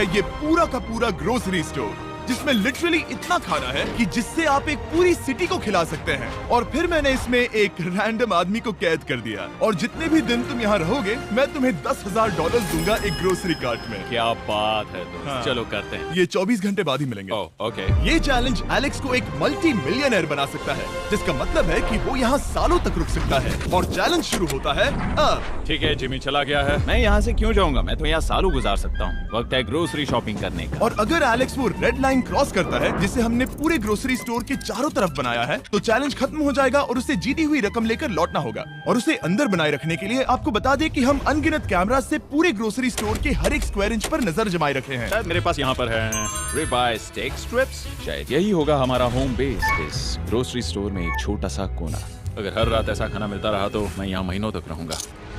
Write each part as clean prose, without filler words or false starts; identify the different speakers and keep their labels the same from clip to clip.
Speaker 1: ये पूरा का पूरा ग्रोसरी स्टोर जिसमें लिटरली इतना खाना है कि जिससे आप एक पूरी सिटी को खिला सकते हैं। और फिर मैंने इसमें एक रैंडम आदमी को कैद कर दिया और जितने भी दिन तुम यहाँ रहोगे मैं तुम्हें $10,000 दूंगा एक ग्रोसरी कार्ट में।
Speaker 2: क्या बात है दोस्त।
Speaker 1: हाँ।
Speaker 2: चलो करते हैं।
Speaker 1: ये 24 घंटे बाद ही मिलेंगे।
Speaker 2: ओके।
Speaker 1: ये चैलेंज एलेक्स को एक मल्टी मिलियनर बना सकता है, जिसका मतलब है कि वो यहाँ सालों तक रुक सकता है। और चैलेंज शुरू होता है अब।
Speaker 2: ठीक है, जिमी चला गया है। मैं यहाँ से क्यों जाऊँगा, मैं तो यहाँ सालों गुजार सकता हूँ। वक्त है ग्रोसरी शॉपिंग करने का।
Speaker 1: और अगर एलेक्स वो रेड लाइन क्रॉस करता है जिसे हमने पूरे ग्रोसरी स्टोर के चारों तरफ बनाया है, तो चैलेंज खत्म हो जाएगा और उसे जीती हुई रकम लेकर लौटना होगा। और उसे अंदर बनाए रखने के लिए आपको बता दें कि हम अनगिनत कैमरा से पूरे ग्रोसरी स्टोर के हर एक स्क्वायर इंच पर नजर जमाए रखे हैं।
Speaker 2: शायद मेरे पास यहाँ पर है रिबाई स्टेक स्ट्रिप्स। शायद यही होगा हमारा होम बेस इस ग्रोसरी स्टोर में, एक छोटा सा कोना। अगर हर रात ऐसा खाना मिलता रहा तो मैं यहाँ महीनों तक रहूंगा।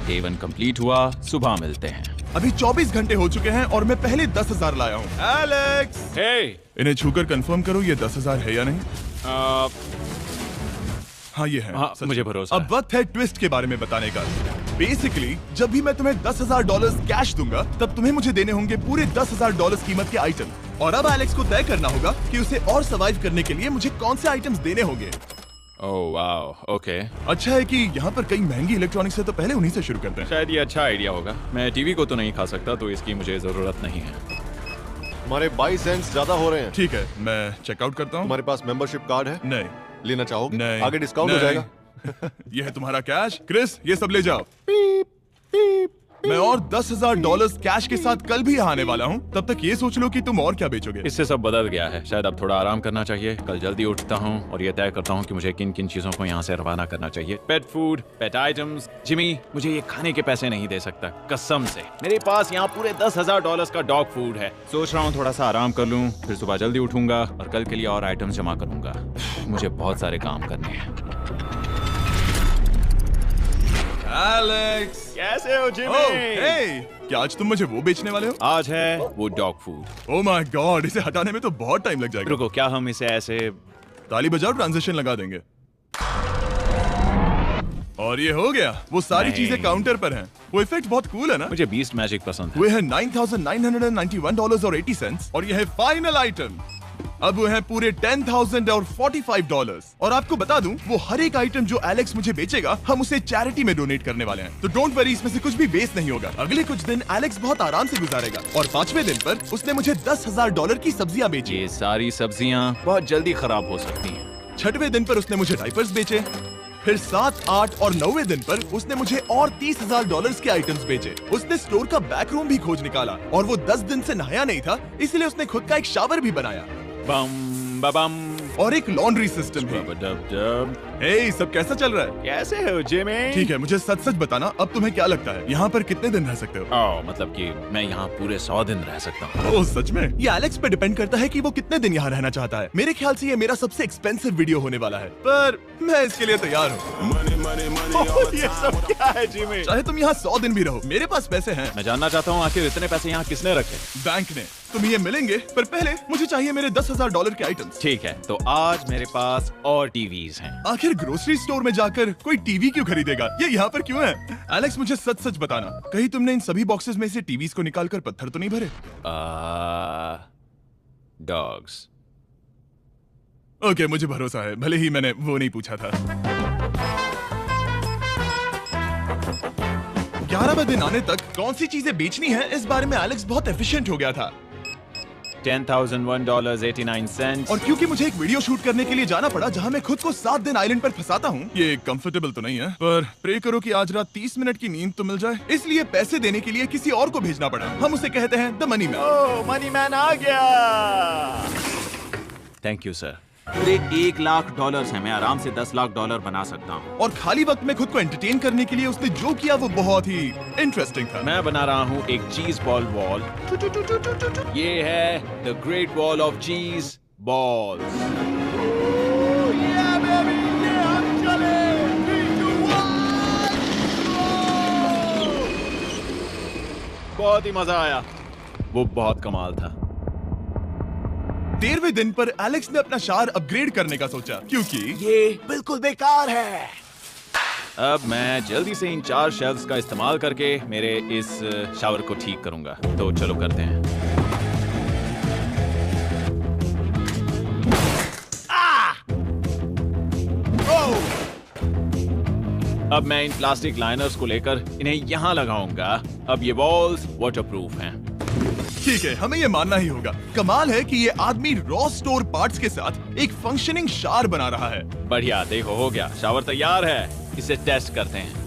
Speaker 2: डे 1 कंप्लीट हुआ, सुबह मिलते हैं।
Speaker 1: अभी 24 घंटे हो चुके हैं और मैं पहले 10,000 लाया हूँ। एलेक्स,
Speaker 2: हे,
Speaker 1: इन्हें छूकर कंफर्म करो ये 10,000 है या नहीं। हाँ ये है।
Speaker 2: हाँ,
Speaker 1: सच
Speaker 2: मुझे
Speaker 1: में।
Speaker 2: भरोसा
Speaker 1: अब
Speaker 2: है।
Speaker 1: वक्त है ट्विस्ट के बारे में बताने का। बेसिकली जब भी मैं तुम्हें $10,000 कैश दूंगा तब तुम्हें मुझे देने होंगे पूरे $10,000 कीमत के आइटम। और अब एलेक्स को तय करना होगा कि उसे और सर्वाइव करने के लिए मुझे कौन से आइटम्स देने होंगे।
Speaker 2: Oh wow, okay.
Speaker 1: अच्छा है कि यहाँ पर कई महंगी इलेक्ट्रॉनिक्स है, तो पहले उन्हीं से शुरू करते हैं।
Speaker 2: शायद ये अच्छा आइडिया होगा। मैं टीवी को तो नहीं खा सकता, तो इसकी मुझे जरूरत नहीं है।
Speaker 3: हमारे 22 सेंट्स ज्यादा हो रहे हैं।
Speaker 1: ठीक है, मैं चेकआउट करता हूँ।
Speaker 3: तुम्हारे पास मेंबरशिप कार्ड है?
Speaker 1: नहीं।
Speaker 3: लेना चाहोगे?
Speaker 1: नहीं।
Speaker 3: आगे डिस्काउंट हो
Speaker 1: नहीं।
Speaker 3: जाएगा।
Speaker 1: ये है तुम्हारा कैश। क्रिस, ये सब ले जाओ। मैं और $10,000 कैश के साथ कल भी यहाँ आने वाला हूँ। तब तक ये सोच लो कि तुम और क्या बेचोगे।
Speaker 2: इससे सब बदल गया है। शायद अब थोड़ा आराम करना चाहिए। कल जल्दी उठता हूँ और ये तय करता हूँ कि मुझे किन किन चीजों को यहाँ से रवाना करना चाहिए। पेट फूड, पेट आइटम्स। जिमी मुझे ये खाने के पैसे नहीं दे सकता, कसम से। मेरे पास यहाँ पूरे $10,000 का डॉग फूड है। सोच रहा हूँ थोड़ा सा आराम कर लूँ, फिर सुबह जल्दी उठूंगा और कल के लिए और आइटम्स जमा करूंगा। मुझे बहुत सारे काम करने हैं।
Speaker 1: एलेक्स,
Speaker 2: कैसे हो जिमी?
Speaker 1: ओह, हे, क्या आज तुम मुझे वो बेचने वाले हो?
Speaker 2: आज है वो dog food.
Speaker 1: Oh my God, इसे हटाने में तो बहुत टाइम लग जाएगा।
Speaker 2: रुको, क्या हम इसे ऐसे
Speaker 1: ताली बजाओ, ट्रांजिशन लगा देंगे। और ये हो गया। वो सारी
Speaker 2: नहीं।
Speaker 1: चीजें काउंटर पर हैं। वो इफेक्ट बहुत कूल है ना।
Speaker 2: मुझे बीस्ट मैजिक पसंद है।
Speaker 1: वो है $9,991.80 और यह है फाइनल आइटम। अब वो है पूरे $10,045 और आपको बता दूं, वो हर एक आइटम जो एलेक्स मुझे बेचेगा हम उसे चैरिटी में डोनेट करने वाले हैं। तो डोंट वरी, इसमें से कुछ भी वेस्ट नहीं होगा। अगले कुछ दिन एलेक्स बहुत आराम से गुजारेगा और 5वें दिन पर उसने मुझे $10,000 की सब्जियां बेची।
Speaker 2: ये सारी सब्जियां बहुत जल्दी खराब हो सकती हैं।
Speaker 1: 6वें दिन पर उसने मुझे डाइपर्स बेचे। फिर 7, 8 और 9वें दिन पर उसने मुझे और $30,000 के आइटम्स बेचे। उसने स्टोर का बैक रूम भी खोज निकाला और वो 10 दिन से नहाया नहीं था, इसलिए उसने खुद का एक शावर भी बनाया
Speaker 2: बम बम
Speaker 1: और एक लॉन्ड्री सिस्टम भी। हे, सब कैसा चल रहा है?
Speaker 2: कैसे हो जिमी?
Speaker 1: ठीक है, मुझे सच सच बताना, अब तुम्हें क्या लगता है यहाँ पर कितने दिन रह सकते हो?
Speaker 2: ओह, मतलब कि मैं यहाँ पूरे 100 दिन रह सकता हूँ।
Speaker 1: ओह सच में? ये एलेक्स पे डिपेंड करता है कि वो कितने दिन यहाँ रहना चाहता है। मेरे ख्याल से ये मेरा सबसे एक्सपेंसिव वीडियो होने वाला है, पर मैं इसके लिए तैयार हूँ।
Speaker 2: ये सब क्या है जिमी?
Speaker 1: चाहे तुम यहाँ 100 दिन भी रहो, मेरे पास पैसे हैं।
Speaker 2: मैं जानना चाहता हूँ आखिर इतने पैसे यहाँ किसने रखे?
Speaker 1: बैंक ने। तुम्हें ये मिलेंगे, पर पहले मुझे चाहिए मेरे $10,000 के आइटम्स।
Speaker 2: ठीक है, तो आज मेरे पास और टीवीज हैं।
Speaker 1: आखिर ग्रोसरी स्टोर में जाकर कोई टीवी क्यों खरीदेगा? ये यहाँ पर क्यों है? एलेक्स, मुझे सच सच बताना, कहीं तुमने इन सभी बॉक्सेस में से टीवीज को निकालकर पत्थर तो नहीं भरे?
Speaker 2: डॉग्स।
Speaker 1: ओके, मुझे भरोसा है, भले ही मैंने वो नहीं पूछा था। 11वें दिन आने तक कौन सी चीजें बेचनी है, इस बारे में एलेक्स बहुत एफिशिएंट हो गया था।
Speaker 2: $10,001.89।
Speaker 1: और क्योंकि मुझे एक वीडियो शूट करने के लिए जाना पड़ा जहां मैं खुद को 7 दिन आइलैंड पर फंसाता हूं, ये कंफर्टेबल तो नहीं है, पर प्रे करो कि आज रात 30 मिनट की नींद तो मिल जाए। इसलिए पैसे देने के लिए किसी और को भेजना पड़ा। हम उसे कहते हैं the money man.
Speaker 2: Oh, money man आ गया। Thank you sir. पूरे $1,00,000 है। मैं आराम से $10,00,000 बना सकता हूँ।
Speaker 1: और खाली वक्त में खुद को एंटरटेन करने के लिए उसने जो किया वो बहुत ही इंटरेस्टिंग था।
Speaker 2: मैं बना रहा हूँ एक चीज बॉल वॉल। ये है द ग्रेट वॉल ऑफ चीज बॉल्स। बहुत ही मजा आया, वो बहुत कमाल था।
Speaker 1: 13वें दिन पर एलेक्स ने अपना शावर अपग्रेड करने का सोचा, क्योंकि
Speaker 2: ये बिल्कुल बेकार है। अब मैं जल्दी से इन 4 शेल्फ्स का इस्तेमाल करके मेरे इस शावर को ठीक करूंगा। तो चलो करते हैं। अब मैं इन प्लास्टिक लाइनर्स को लेकर इन्हें यहाँ लगाऊंगा। अब ये वॉल्स वाटरप्रूफ हैं।
Speaker 1: ठीक है, हमें ये मानना ही होगा। कमाल है कि ये आदमी रॉ स्टोर पार्ट्स के साथ एक फंक्शनिंग शावर बना रहा है।
Speaker 2: बढ़िया, देखो हो गया, शावर तैयार है। इसे टेस्ट करते हैं।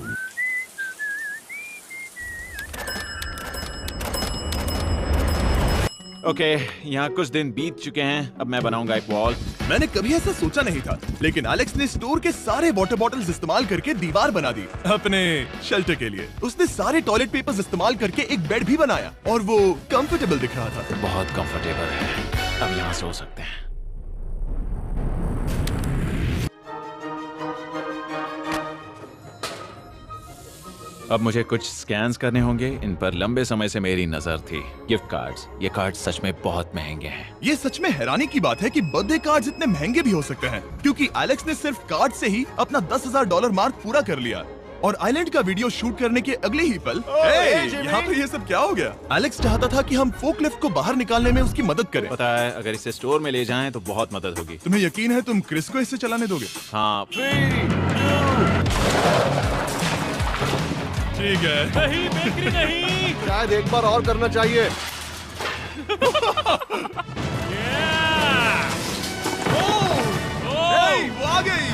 Speaker 2: ओके, यहाँ कुछ दिन बीत चुके हैं। अब मैं बनाऊंगा एक वॉल।
Speaker 1: मैंने कभी ऐसा सोचा नहीं था, लेकिन एलेक्स ने स्टोर के सारे वाटर बॉटल्स इस्तेमाल करके दीवार बना दी अपने शेल्टर के लिए। उसने सारे टॉयलेट पेपर्स इस्तेमाल करके एक बेड भी बनाया और वो कंफर्टेबल दिख रहा था।
Speaker 2: बहुत कंफर्टेबल है। अब यहाँ सो सकते हैं। अब मुझे कुछ स्कैन्स करने होंगे। इन पर लंबे समय से मेरी नजर थी। Gift cards. ये कार्ड सच में बहुत महंगे हैं।
Speaker 1: ये सच में हैरानी की बात है कि बर्थडे कार्ड्स इतने महंगे भी हो सकते हैं, क्योंकि एलेक्स ने सिर्फ कार्ड से ही अपना $10,000 मार्क पूरा कर लिया। और आइलैंड का वीडियो शूट करने के अगले ही पल यहाँ पे ये सब क्या हो गया? एलेक्स चाहता था कि हम फोकलिफ्ट को बाहर निकालने में उसकी मदद करें।
Speaker 2: पता है, अगर इसे स्टोर में ले जाएं तो बहुत मदद होगी।
Speaker 1: तुम्हें यकीन है तुम क्रिस को इससे चलाने दोगे?
Speaker 2: हाँ।
Speaker 1: ठीक है।
Speaker 4: नहीं, बेकरी नहीं।
Speaker 3: शायद एक बार और करना चाहिए।
Speaker 1: वो आ गई।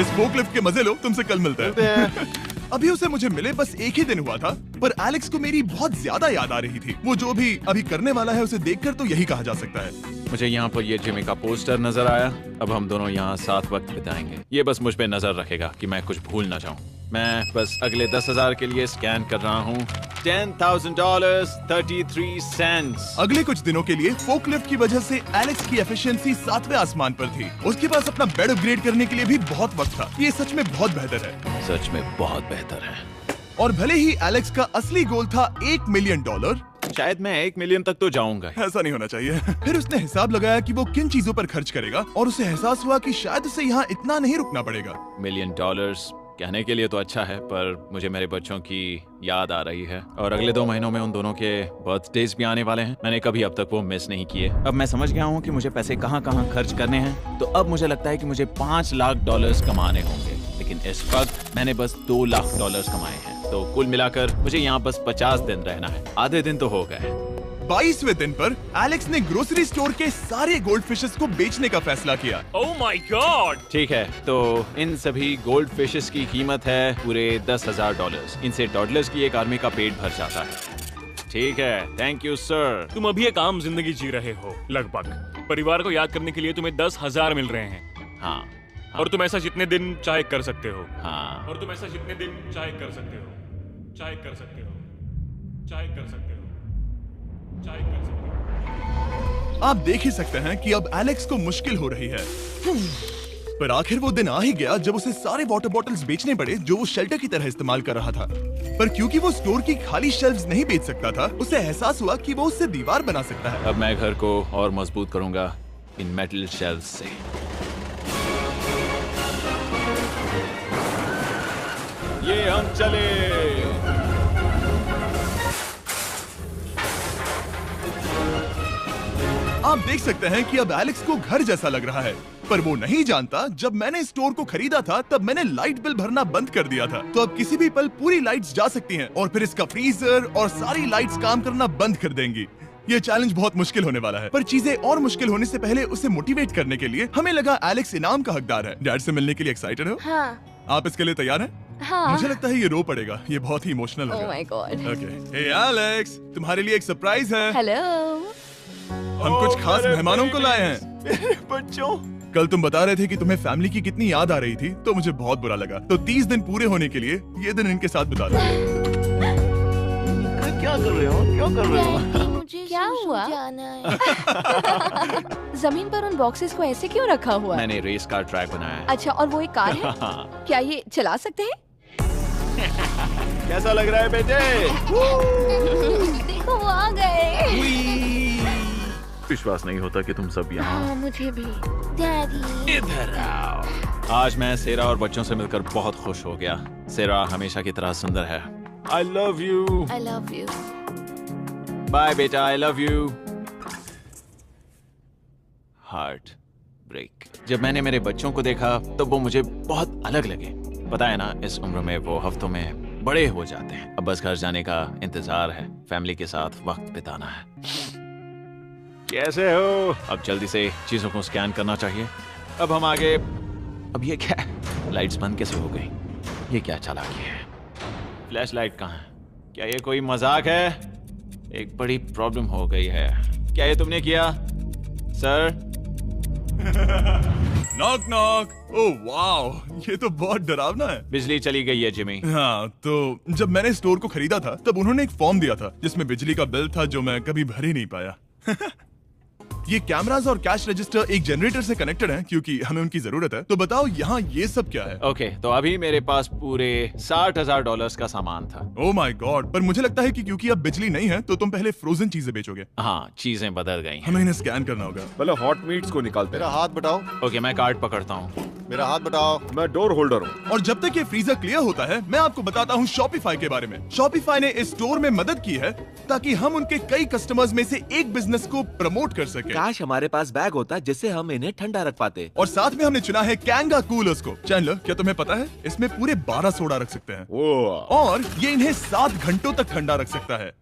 Speaker 1: इस फोकलिफ्ट के मजे लो, तुमसे कल मिलते हैं। अभी उसे मुझे मिले बस एक ही दिन हुआ था, पर एलेक्स को मेरी बहुत ज्यादा याद आ रही थी। वो जो भी अभी करने वाला है उसे देखकर तो यही कहा जा सकता है।
Speaker 2: मुझे यहाँ पर ये जिमी का पोस्टर नजर आया। अब हम दोनों यहाँ साथ वक्त बिताएंगे। ये बस मुझ पे नजर रखेगा कि मैं कुछ भूल ना जाऊँ। मैं बस अगले 10,000 के लिए स्कैन कर रहा हूँ। $10,000 33 सेंट्स।
Speaker 1: अगले कुछ दिनों के लिए फोकलिफ्ट की वजह से एलेक्स की एफिशिएंसी 7वें आसमान पर थी। उसके पास अपना बेड अपग्रेड करने के लिए भी बहुत वक्त था। ये सच में बहुत बेहतर है।
Speaker 2: सच में बहुत बेहतर है।
Speaker 1: और भले ही एलेक्स का असली गोल था $1 मिलियन,
Speaker 2: शायद मैं 1 मिलियन तक तो जाऊंगा।
Speaker 1: ऐसा नहीं होना चाहिए। फिर उसने हिसाब लगाया कि वो किन चीजों पर खर्च करेगा और उसे एहसास हुआ कि शायद उसे यहाँ इतना नहीं रुकना पड़ेगा।
Speaker 2: $1 मिलियन कहने के लिए तो अच्छा है, पर मुझे मेरे बच्चों की याद आ रही है। और अगले 2 महीनों में उन दोनों के बर्थडेज भी आने वाले हैं। मैंने कभी अब तक वो मिस नहीं किए। अब मैं समझ गया हूँ कि मुझे पैसे कहाँ कहाँ खर्च करने हैं। तो अब मुझे लगता है कि मुझे $5 लाख कमाने होंगे। लेकिन इस वक्त मैंने बस $2 लाख कमाए हैं। तो कुल मिलाकर मुझे यहाँ बस 50 दिन रहना है। आधे दिन तो हो गए।
Speaker 1: 22वें दिन पर एलेक्स ने ग्रोसरी स्टोर के सारे गोल्ड फिशेस को बेचने का फैसला किया।
Speaker 4: Oh my God!
Speaker 2: ठीक है, तो इन सभी गोल्ड फिशेस की कीमत है पूरे $10,000। इनसे टॉडलर्स की एक आर्मी का पेट भर जाता है। ठीक है, थैंक यू सर।
Speaker 4: तुम अभी एक आम जिंदगी जी रहे हो लगभग। परिवार को याद करने के लिए तुम्हें 10,000 मिल रहे हैं।
Speaker 2: हाँ।
Speaker 4: और तुम ऐसा जितने दिन चाहे कर सकते हो।
Speaker 2: हाँ।
Speaker 4: और तुम ऐसा जितने दिन चाहे कर सकते हो। चाहे कर सकते हो। चाहे कर सकते हो। चाहे कर सकते हो।
Speaker 1: आप देख ही सकते हैं कि अब एलेक्स को मुश्किल हो रही है। पर आखिर वो दिन आ ही गया जब उसे सारे वाटर बॉटल्स बेचने पड़े जो वो शेल्टर की तरह इस्तेमाल कर रहा था। पर क्योंकि वो स्टोर की खाली शेल्फ्स नहीं बेच सकता था, उसे एहसास हुआ कि वो उससे दीवार बना सकता है।
Speaker 2: अब मैं घर को और मजबूत करूंगा इन मेटल शेल्फ्स से। ये हम चले।
Speaker 1: आप देख सकते हैं कि अब एलेक्स को घर जैसा लग रहा है, पर वो नहीं जानता जब मैंने स्टोर को खरीदा था तब मैंने लाइट बिल भरना बंद कर दिया था। तो अब किसी भी पल पूरी लाइट्स जा सकती हैं और फिर इसका फ्रीजर और सारी लाइट्स काम करना बंद कर देंगी। ये चैलेंज बहुत मुश्किल होने वाला है, पर चीजें और मुश्किल होने से पहले उसे मोटिवेट करने के लिए हमें लगा एलेक्स इनाम का हकदार है। डैड से मिलने के लिए एक्साइटेड हो?
Speaker 5: हाँ।
Speaker 1: आप इसके लिए तैयार हैं?
Speaker 5: हाँ।
Speaker 1: मुझे लगता है ये रो पड़ेगा। ये बहुत ही इमोशनल
Speaker 5: Oh
Speaker 1: होगा।
Speaker 5: my God.
Speaker 1: Okay, hey Alex, तुम्हारे लिए एक सरप्राइज है।
Speaker 5: हेलो।
Speaker 1: हम कुछ खास मेहमानों को लाए हैं।
Speaker 3: बच्चों,
Speaker 1: कल तुम बता रहे थे कि तुम्हें फैमिली की कितनी याद आ रही थी, तो मुझे बहुत बुरा लगा। तो 30 दिन पूरे होने के लिए ये दिन इनके साथ बिता दो।
Speaker 3: क्या कर रहे हो? क्या कर रहे हो?
Speaker 5: मुझे क्या हुआ? जमीन पर उन बॉक्सेस को ऐसे क्यों रखा हुआ है?
Speaker 2: मैंने रेस कार ट्रैक बनाया है।
Speaker 5: अच्छा, और वो एक कार है? क्या ये चला सकते हैं?
Speaker 2: कैसा लग रहा है बेटे?
Speaker 5: देखो वो आ गए।
Speaker 2: विश्वास नहीं होता कि तुम सब यहाँ।
Speaker 5: हाँ, मुझे भी। डैडी।
Speaker 2: इधर आओ। आज मैं सेरा और बच्चों से मिलकर बहुत खुश हो गया। सेरा हमेशा की तरह सुंदर है। I love you.
Speaker 5: I love you.
Speaker 2: Bye बेटा, I love you. Heart. Break. जब मैंने मेरे बच्चों को देखा तब वो मुझे बहुत अलग लगे। पता है ना, इस उम्र में वो हफ्तों में बड़े हो जाते हैं। अब बस घर जाने का इंतजार है, फैमिली के साथ वक्त बिताना है। कैसे हो? अब जल्दी से चीजों को स्कैन करना चाहिए। अब हम आगे। अब ये क्या है? लाइट्स बंद कैसे हो गई? ये क्या चालाकी है? फ्लैश लाइट कहाँ है? क्या ये कोई मजाक है? एक बड़ी प्रॉब्लम हो गई है। क्या ये तुमने किया sir?
Speaker 1: Knock knock. Oh wow, ये तो बहुत डरावना है।
Speaker 2: बिजली चली गई है जिमी।
Speaker 1: हाँ, तो जब मैंने स्टोर को खरीदा था तब उन्होंने एक फॉर्म दिया था जिसमें बिजली का बिल था जो मैं कभी भर ही नहीं पाया। ये कैमरास और कैश रजिस्टर एक जनरेटर से कनेक्टेड हैं क्योंकि हमें उनकी जरूरत है। तो बताओ यहाँ ये सब क्या है?
Speaker 2: ओके, तो अभी मेरे पास पूरे $60,000 का सामान था।
Speaker 1: ओह माय गॉड, पर मुझे लगता है कि क्योंकि अब बिजली नहीं है तो तुम पहले फ्रोजन चीजें बेचोगे।
Speaker 2: हाँ, चीजें बदल गई हैं।
Speaker 1: हमें इन्हें स्कैन करना होगा।
Speaker 3: पहले हॉट मीट्स को निकालते मेरा हैं। हाथ बटाओ।
Speaker 2: ओके, मैं कार्ड पकड़ता हूँ।
Speaker 3: मेरा हाथ बटाओ। मैं डोर होल्डर हूँ।
Speaker 1: और जब तक ये फ्रीजर क्लियर होता है मैं आपको बताता हूँ शॉपिफाई के बारे में। शॉपिफाई ने इस स्टोर में मदद की है ताकि हम उनके कई कस्टमर्स में से एक बिजनेस को प्रमोट कर सके।
Speaker 6: काश हमारे पास बैग होता जिससे हम इन्हें ठंडा रख पाते।
Speaker 1: और साथ में हमने चुना है कैंगा कूलर्स को। चैनलर, क्या तुम्हें पता है इसमें पूरे 12 सोडा रख सकते हैं
Speaker 3: ओह,
Speaker 1: और ये इन्हें 7 घंटों तक ठंडा रख सकता है।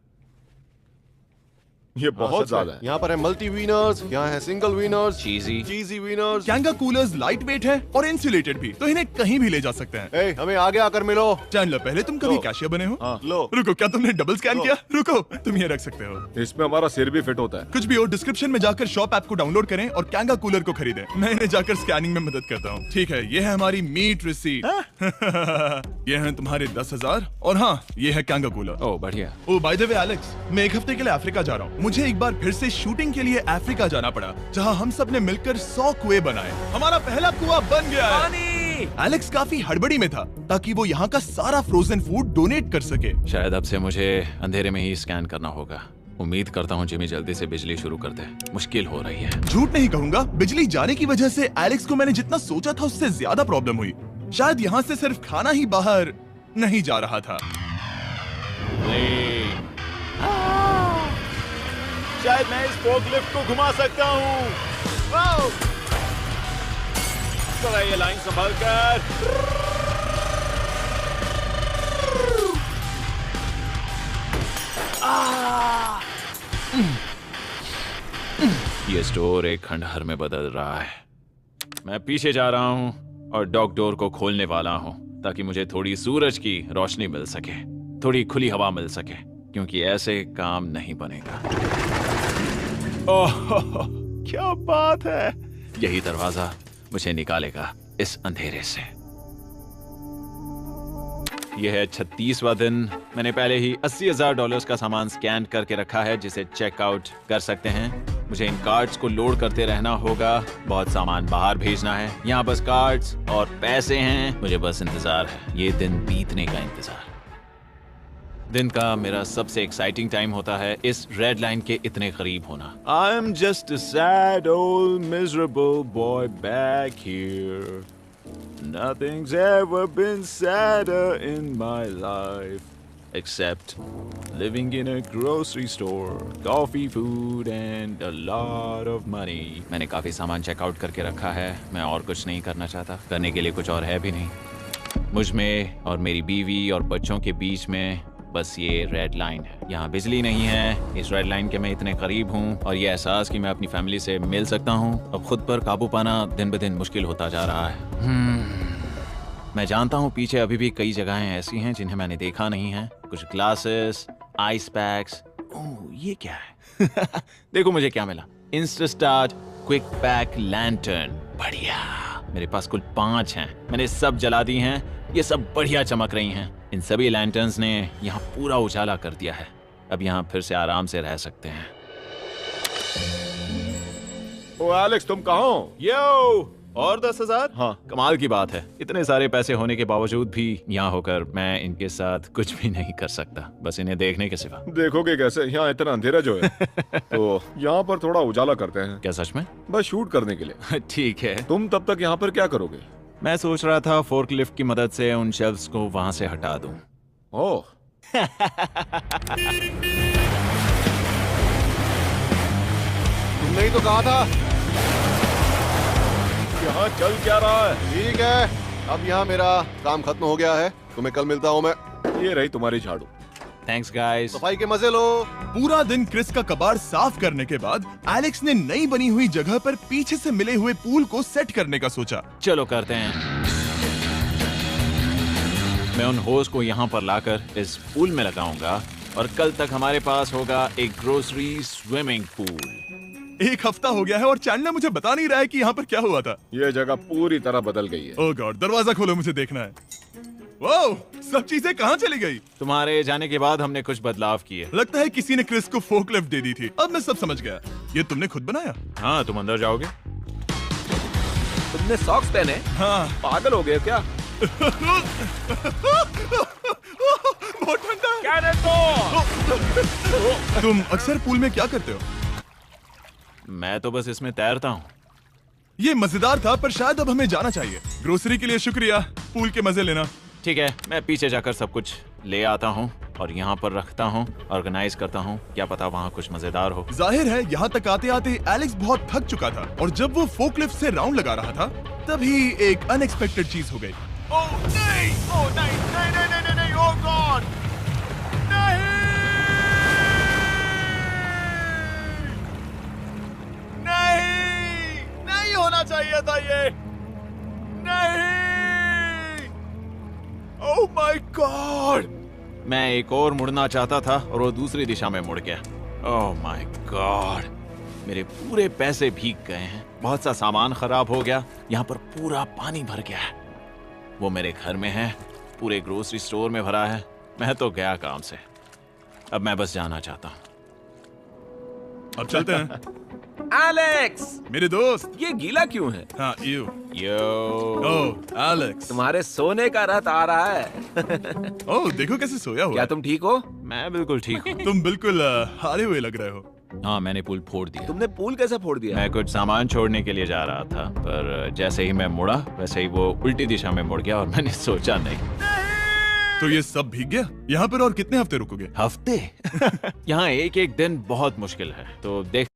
Speaker 3: ये बहुत ज्यादा है। यहाँ पर है मल्टी वीनर्स, यहाँ है सिंगल वीनर्स, चीजी वीनर्स।
Speaker 1: कैंगा कूलर्स लाइट वेट है और इंसुलेटेड भी, तो इन्हें कहीं भी ले जा सकते हैं।
Speaker 3: ए, हमें आगे आकर मिलो।
Speaker 1: चैनलर, पहले तुम कभी
Speaker 3: लो।
Speaker 1: कैशियर बने हो?
Speaker 3: हाँ, लो।
Speaker 1: रुको, क्या तुमने डबल स्कैन
Speaker 3: लो।
Speaker 1: किया? रुको, तुम ये रख सकते हो।
Speaker 3: इसमें हमारा सिर भी फिट होता है।
Speaker 1: कुछ भी हो, डिस्क्रिप्शन में जाकर शॉप ऐप को डाउनलोड करें और कैंगा कूलर को खरीदें। मैं इन्हें जाकर स्कैनिंग में मदद करता हूँ। ठीक है, ये है हमारी मीट रिसीट। ये है तुम्हारे 10,000 और हाँ, ये है कैंगा कूलर।
Speaker 2: ओह बढ़िया।
Speaker 1: ओ बाय द वे एलेक्स, मैं एक हफ्ते के लिए अफ्रीका जा रहा हूँ। मुझे एक बार फिर से शूटिंग के लिए अफ्रीका जाना पड़ा, जहाँ हम सब ने मिलकर 100 कुएं बनाए। हमारा पहला कुआं बन गया है। एलेक्स काफी हड़बड़ी में था ताकि वो यहाँ का सारा फ्रोजन फूड डोनेट कर सके।
Speaker 2: शायद अब से मुझे अंधेरे में ही स्कैन करना होगा। उम्मीद करता हूँ जिमी जल्दी से बिजली शुरू कर दे। मुश्किल हो रही है।
Speaker 1: झूठ नहीं कहूंगा, बिजली जाने की वजह से एलेक्स को मैंने जितना सोचा था उससे ज्यादा प्रॉब्लम हुई। शायद यहाँ से सिर्फ खाना ही बाहर नहीं जा रहा था।
Speaker 2: शायद मैं इस फोर्कलिफ्ट को घुमा सकता हूँ। जरा ये लाइन संभाल कर। ये स्टोर एक खंडहर में बदल रहा है। मैं पीछे जा रहा हूँ और डॉक डोर को खोलने वाला हूँ ताकि मुझे थोड़ी सूरज की रोशनी मिल सके, थोड़ी खुली हवा मिल सके, क्योंकि ऐसे काम नहीं बनेगा। ओह, क्या बात है! यही दरवाजा मुझे निकालेगा इस अंधेरे से। यह है 36वां दिन। मैंने पहले ही $80,000 का सामान स्कैन करके रखा है जिसे चेकआउट कर सकते हैं। मुझे इन कार्ड्स को लोड करते रहना होगा। बहुत सामान बाहर भेजना है। यहाँ बस कार्ड्स और पैसे हैं। मुझे बस इंतजार है, ये दिन बीतने का इंतजार। दिन का मेरा सबसे एक्साइटिंग टाइम होता है इस रेड लाइन के इतने करीब होना। I am just a sad old miserable boy back here. Nothing's ever been sadder in my life except living in a grocery store, coffee, food and a lot of money. मैंने काफी सामान checkout करके रखा है। मैं और कुछ नहीं करना चाहता। करने के लिए कुछ और है भी नहीं। मुझ में और मेरी बीवी और बच्चों के बीच में बस ये रेड लाइन है। यहाँ बिजली नहीं है। इस रेड लाइन के मैं इतने करीब हूँ और ये एहसास कि मैं अपनी फैमिली से मिल सकता हूँ अब खुद पर काबू पाना दिन ब दिन मुश्किल होता जा रहा है। मैं जानता हूँ पीछे अभी भी कई जगहें ऐसी हैं जिन्हें मैंने देखा नहीं है। कुछ ग्लासेस, आइस पैक्स। ओह, ये क्या है? देखो मुझे क्या मिला। इंस्टास्टार्ट क्विक पैक लैंटर्न। बढ़िया। मेरे पास कुल 5 हैं। मैंने सब जला दी हैं। ये सब बढ़िया चमक रही हैं। इन सभी लैंटर्न्स ने यहाँ पूरा उजाला कर दिया है। अब यहाँ फिर से आराम से रह सकते हैं।
Speaker 3: ओ एलेक्स, तुम कहाँ हो?
Speaker 2: यो, और 10,000?
Speaker 3: हाँ।
Speaker 2: कमाल की बात है। इतने सारे पैसे होने के बावजूद भी यहाँ होकर मैं इनके साथ कुछ भी नहीं कर सकता, बस इन्हें देखने के सिवा।
Speaker 3: देखोगे कैसे? यहाँ इतना अंधेरा जो है। तो यहाँ पर थोड़ा उजाला करते हैं।
Speaker 2: क्या सच में?
Speaker 3: बस शूट करने के लिए।
Speaker 2: ठीक है।
Speaker 3: तुम तब तक यहाँ पर क्या करोगे?
Speaker 2: मैं सोच रहा था फोर्कलिफ्ट की मदद से उन शेल्फ्स को वहां से हटा दूं।
Speaker 3: ओह। तुमने ही तो कहा था। यहाँ चल क्या रहा है? ठीक है, अब यहाँ मेरा काम खत्म हो गया है। तुम्हें कल मिलता हूँ मैं। ये रही तुम्हारी झाड़ू।
Speaker 2: Thanks guys.
Speaker 3: सफाई के मजे लो।
Speaker 1: पूरा दिन क्रिस का कबाड़ साफ करने के बाद एलेक्स ने नई बनी हुई जगह पर पीछे से मिले हुए पूल को सेट करने का सोचा।
Speaker 2: चलो करते हैं। मैं उन होस को यहाँ पर लाकर इस पूल में लगाऊंगा और कल तक हमारे पास होगा एक ग्रोसरी स्विमिंग पूल।
Speaker 1: एक हफ्ता हो गया है और चैंडलर मुझे बता नहीं रहा है कि यहाँ पर क्या हुआ था।
Speaker 3: ये जगह पूरी तरह बदल गई है।
Speaker 1: ओह गॉड, दरवाजा खोलो, मुझे देखना है। वाओ, सब चीजें कहाँ चली गई?
Speaker 2: तुम्हारे जाने के बाद हमने कुछ बदलाव किए।
Speaker 1: लगता है किसी ने क्रिस को फोकलिफ्ट दे दी थी। अब मैं सब समझ गया। ये तुमने खुद बनाया?
Speaker 2: हाँ, तुम अंदर जाओगे?
Speaker 6: तुमने सॉक्स पहने?
Speaker 1: हाँ।
Speaker 6: पागल हो गए क्या?
Speaker 1: बहुत ठंडा है। तुम अक्सर पूल में क्या करते हो?
Speaker 2: मैं तो बस इसमें तैरता हूँ।
Speaker 1: ये मजेदार था, पर शायद अब हमें जाना चाहिए। ग्रोसरी के लिए शुक्रिया, पूल के मजे लेना।
Speaker 2: ठीक है, मैं पीछे जाकर सब कुछ ले आता हूँ और यहाँ पर रखता हूँ, ऑर्गेनाइज करता हूँ। क्या पता वहाँ कुछ मजेदार हो।
Speaker 1: जाहिर है यहाँ तक आते आते एलेक्स बहुत थक चुका था और जब वो फोकलिफ्ट से राउंड लगा रहा था तभी एक अनएक्सपेक्टेड चीज हो गई।
Speaker 3: ओह नहीं, ओह नहीं, नहीं, नहीं, नहीं, नहीं, ओह गॉड, नहीं, नहीं, नहीं होना चाहिए था ये, नहीं, ओह माय गॉड।
Speaker 2: मैं एक और मुड़ना चाहता था और वो दूसरी दिशा में मुड़ गया। ओह माय गॉड, मेरे पूरे पैसे भीग गए हैं। बहुत सा सामान खराब हो गया। यहाँ पर पूरा पानी भर गया है। वो मेरे घर में है, पूरे ग्रोसरी स्टोर में भरा है। मैं तो गया काम से। अब मैं बस जाना चाहता हूँ।
Speaker 1: अब चलते हैं।
Speaker 6: एलेक्स,
Speaker 1: मेरे दोस्त।
Speaker 6: ये गीला क्यों है?
Speaker 1: हाँ, यू।
Speaker 2: Yo,
Speaker 1: oh Alex.
Speaker 6: तुम्हारे सोने का रथ आ रहा है।
Speaker 1: ओह देखो कैसे सोया हुआ
Speaker 6: क्या
Speaker 1: है।
Speaker 6: तुम ठीक हो?
Speaker 2: मैं बिल्कुल ठीक हूँ।
Speaker 1: तुम बिल्कुल हारे हुए लग रहे हो।
Speaker 2: हाँ, मैंने पुल फोड़ दिया।
Speaker 6: तुमने पूल कैसे फोड़ दिया?
Speaker 2: मैं कुछ सामान छोड़ने के लिए जा रहा था, पर जैसे ही मैं मुड़ा वैसे ही वो उल्टी दिशा में मुड़ गया और मैंने सोचा नहीं।
Speaker 1: तो ये सब भीग गया। यहाँ पर और कितने हफ्ते रुकोगे?
Speaker 2: हफ्ते? यहाँ एक एक दिन बहुत मुश्किल है, तो देख।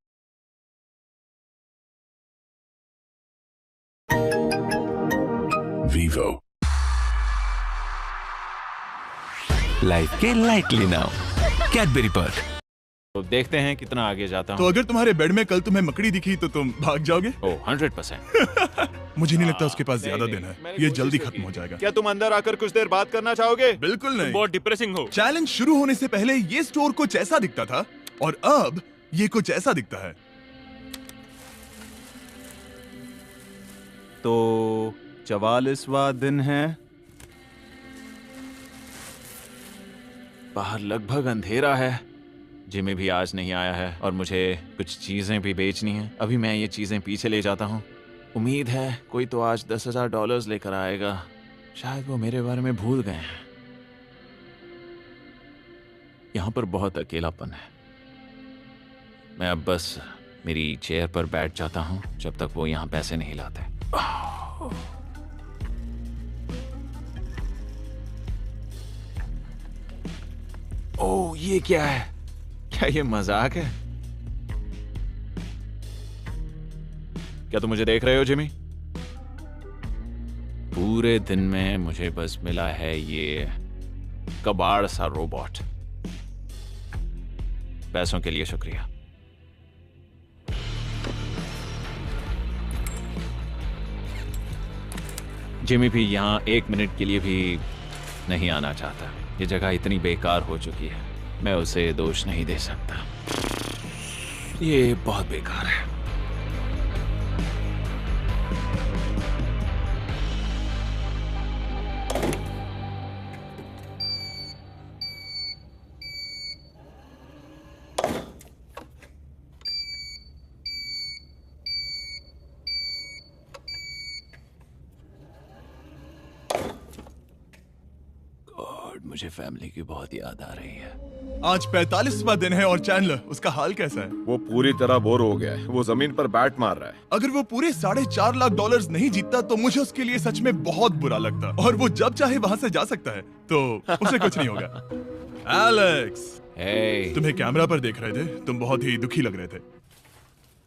Speaker 7: Vivo. Life के lightly now. Cadbury Perk.
Speaker 2: तो देखते हैं कितना आगे जाता
Speaker 1: तो
Speaker 2: हूँ।
Speaker 1: अगर तुम्हारे बेड में कल तुम्हें मकड़ी दिखी तो तुम भाग जाओगे?
Speaker 2: ओह 100%।
Speaker 1: मुझे नहीं लगता उसके पास ज्यादा
Speaker 2: नहीं,
Speaker 1: दिन है।
Speaker 2: मैंने
Speaker 1: ये
Speaker 2: कोशिश
Speaker 1: जल्दी
Speaker 2: तो
Speaker 1: खत्म
Speaker 2: की।
Speaker 1: हो जाएगा।
Speaker 2: क्या तुम अंदर आकर कुछ देर बात करना चाहोगे?
Speaker 1: बिल्कुल नहीं।
Speaker 4: बहुत डिप्रेसिंग हो।
Speaker 1: चैलेंज शुरू होने से पहले ये स्टोर कुछ ऐसा दिखता था और अब ये कुछ ऐसा दिखता है।
Speaker 8: तो 44वां दिन है।
Speaker 2: बाहर लगभग अंधेरा है। जिमी भी आज नहीं आया है और मुझे कुछ चीजें भी बेचनी हैं। अभी मैं ये चीजें पीछे ले जाता हूँ। उम्मीद है कोई तो आज $10,000 लेकर आएगा। शायद वो मेरे बारे में भूल गए हैं। यहाँ पर बहुत अकेलापन है। मैं अब बस मेरी चेयर पर बैठ जाता हूँ जब तक वो यहाँ पैसे नहीं लाते। ओह, ये क्या है? क्या ये मजाक है? क्या तुम मुझे देख रहे हो जिमी? पूरे दिन में मुझे बस मिला है ये कबाड़ सा रोबोट। पैसों के लिए शुक्रिया। जिमी भी यहाँ 1 मिनट के लिए भी नहीं आना चाहता। ये जगह इतनी बेकार हो चुकी है, मैं उसे दोष नहीं दे सकता। ये बहुत बेकार है। मुझे फैमिली की बहुत याद आ रही है।
Speaker 1: आज 45वां दिन है और चैंडलर, उसका हाल कैसा है?
Speaker 3: वो पूरी तरह बोर हो गया है। वो जमीन पर बैट मार रहा है।
Speaker 1: अगर वो पूरे $4.5 लाख नहीं जीतता तो मुझे उसके लिए सच में बहुत बुरा लगता। और वो जब चाहे वहाँ से जा सकता है, तो उसे कुछ नहीं होगा। एलेक्स,
Speaker 2: hey,
Speaker 1: तुम्हें कैमरा पर देख रहे थे। तुम बहुत ही दुखी लग रहे थे।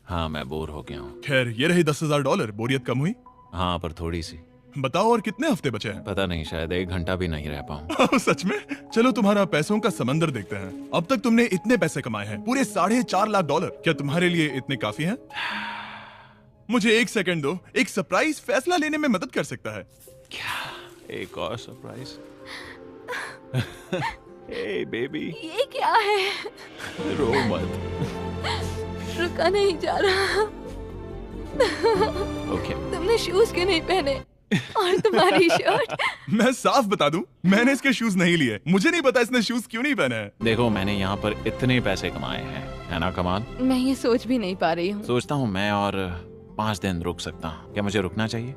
Speaker 2: हाँ, मैं बोर हो गया हूँ।
Speaker 1: खैर, ये रहे $10,000। बोरियत कम हुई?
Speaker 2: हाँ, पर थोड़ी सी।
Speaker 1: बताओ और कितने हफ्ते बचे हैं?
Speaker 2: पता नहीं, शायद 1 घंटा भी नहीं रह पाऊँ।
Speaker 1: सच में? चलो तुम्हारा पैसों का समंदर देखते हैं। अब तक तुमने इतने पैसे कमाए हैं, पूरे $4.5 लाख। क्या तुम्हारे लिए इतने काफी हैं? मुझे 1 सेकंड दो, एक सरप्राइज फैसला लेने में मदद कर सकता है।
Speaker 2: एक और सरप्राइज। हे बेबी,
Speaker 5: ये क्या है?
Speaker 2: रो मत।
Speaker 5: रुका नहीं जा रहा।
Speaker 2: ओके।
Speaker 5: तुमने शूज क्यों नहीं पहने? और तुम्हारी शर्ट?
Speaker 1: मैं साफ बता दूं, मैंने इसके शूज नहीं लिए। मुझे नहीं पता इसने शूज क्यों नहीं पहने हैं।
Speaker 2: देखो, मैंने यहाँ पर इतने पैसे कमाए हैं, है ना कमाल?
Speaker 5: मैं ये सोच भी नहीं पा रही हूँ।
Speaker 2: सोचता हूँ मैं और 5 दिन रुक सकता हूँ। क्या मुझे रुकना चाहिए?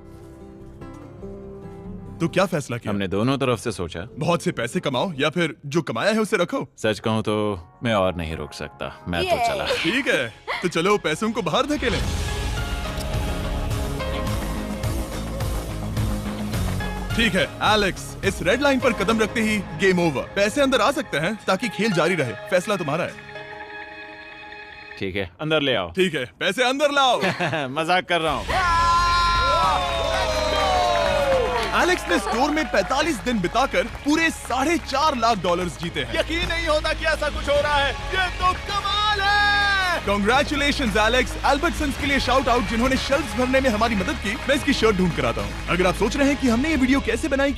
Speaker 1: तो क्या फैसला किया?
Speaker 2: हमने दोनों तरफ से सोचा।
Speaker 1: बहुत से पैसे कमाओ या फिर जो कमाया है उसे रखो।
Speaker 2: सच कहूँ तो मैं और नहीं रुक सकता। मैं तो चला।
Speaker 1: ठीक है, तो चलो पैसों को बाहर धकेलें। ठीक है एलेक्स, इस रेड लाइन पर कदम रखते ही गेम ओवर। पैसे अंदर आ सकते हैं ताकि खेल जारी रहे। फैसला तुम्हारा है।
Speaker 2: ठीक है, अंदर ले आओ।
Speaker 1: ठीक है, पैसे अंदर लाओ।
Speaker 2: मजाक कर रहा हूँ।
Speaker 1: एलेक्स ने स्टोर में 45 दिन बिताकर पूरे $4.5 लाख जीते हैं।
Speaker 3: यकीन नहीं होता कि ऐसा कुछ हो रहा है। ये तो कमाल है।
Speaker 1: Congratulations Alex. एल्बर्टसन्स के लिए शाउट आउट जिन्होंने शेल्फ्स भरने में हमारी मदद की। मैं इसकी शर्ट ढूंढ कर आता हूँ। अगर आप सोच रहे हैं कि हमने ये वीडियो कैसे बनाई,